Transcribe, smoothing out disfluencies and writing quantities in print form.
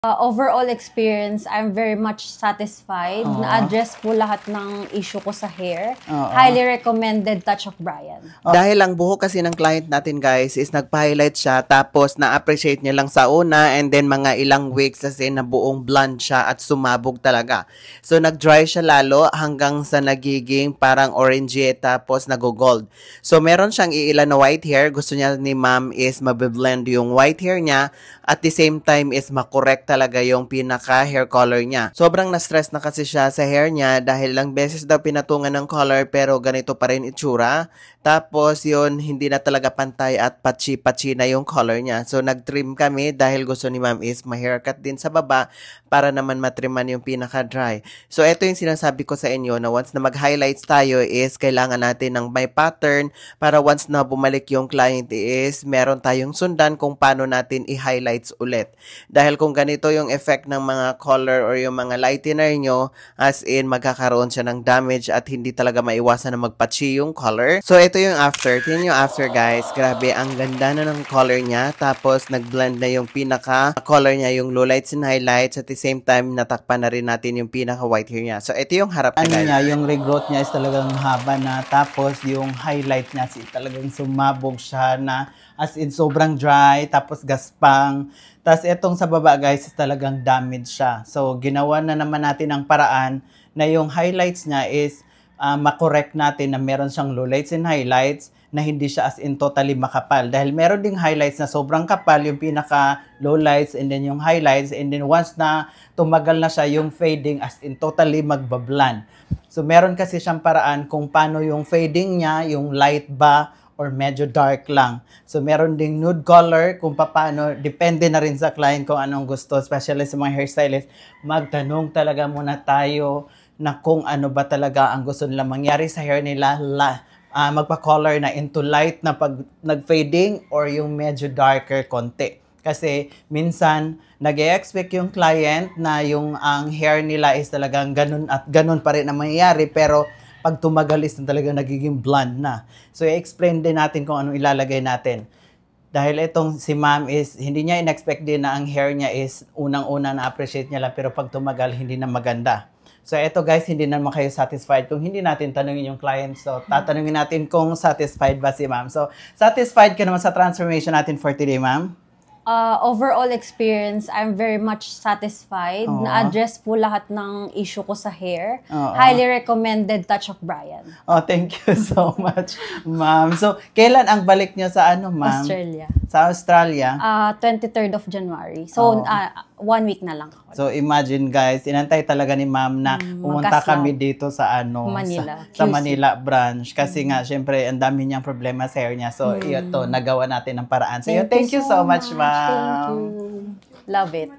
Overall experience, I'm very much satisfied. Na-address po lahat ng issue ko sa hair. Highly recommended Touch of Brian. Dahil ang buhok kasi ng client natin guys is nagpa-highlight siya tapos na-appreciate niya lang sa una and then mga ilang weeks kasi na buong blonde siya at sumabog talaga. So nag-dry siya lalo hanggang sa nagiging parang orangey tapos nag-gold. So meron siyang iilan na white hair. Gusto niya ni ma'am is mabiblend yung white hair niya at the same time is makorek talaga yung pinaka hair color niya. Sobrang na-stress na kasi siya sa hair niya dahil lang beses daw pinatungan ng color pero ganito pa rin itsura. Tapos yun, hindi na talaga pantay at patchy-patchy na yung color niya. So nag-trim kami dahil gusto ni ma'am is ma-haircut din sa baba para naman matriman yung pinaka-dry. So ito yung sinasabi ko sa inyo na once na mag-highlights tayo is kailangan natin ng may pattern para once na bumalik yung client is meron tayong sundan kung paano natin i-highlights ulit. Dahil kung ganito yung effect ng mga color or yung mga lightener nyo, as in magkakaroon siya ng damage at hindi talaga maiwasan na magpatchy yung color. So ito yung after. Tingnan yung after guys. Grabe, ang ganda na ng color niya. Tapos nag-blend na yung pinaka color niya, yung lowlights and highlights. At the same time, natakpan na rin natin yung pinaka white hair niya. So ito yung harap na guys. Niya, yung regrowth niya is talagang haba na. Tapos yung highlight niya talagang sumabog siya na as in sobrang dry. Tapos gaspang. Tapos itong sa baba guys is talagang damage siya. So ginawa na naman natin ang paraan na yung highlights niya is makorek natin na meron siyang lowlights and highlights na hindi siya as in totally makapal. Dahil meron ding highlights na sobrang kapal, yung pinaka lowlights and then yung highlights, and then once na tumagal na siya, yung fading as in totally magbablan. So meron kasi siyang paraan kung paano yung fading niya, yung light ba or medyo dark lang. So meron ding nude color kung paano, depende na rin sa client kung anong gusto, especially sa mga hairstylist. Magtanong talaga muna tayo na kung ano ba talaga ang gusto nila mangyari sa hair nila, magpa-color na into light na pag nag-fading or yung medyo darker konti. Kasi minsan, nag-e-expect yung client na yung ang hair nila is talagang ganun at ganun pa rin ang mangyayari, pero pag tumagal is talaga nagiging blonde na. So, i-explain din natin kung anong ilalagay natin. Dahil itong si ma'am is, hindi niya in-expect din na ang hair niya is unang-una na-appreciate niya lang, pero pag tumagal, hindi na maganda. So, eto guys, hindi naman kayo satisfied kung hindi natin tanungin yung client. So, tatanungin natin kung satisfied ba si ma'am. So, satisfied ka naman sa transformation natin for today, ma'am? Overall experience, I'm very much satisfied. Na-address po lahat ng issue ko sa hair. Highly recommended Touch of Brian. Oh, thank you so much, ma'am. So, kailan ang balik niyo sa ano, ma'am? Australia. Sa Australia? 23rd of January. So, 1 week na lang. So, imagine guys, inantay talaga ni ma'am na pumunta kami dito sa ano, Manila. sa Manila branch. Kasi nga, syempre, ang dami niyang problema sa hair niya. So, ito, nagawa natin ng paraan. So, thank you so much, ma'am. Thank you. Love it.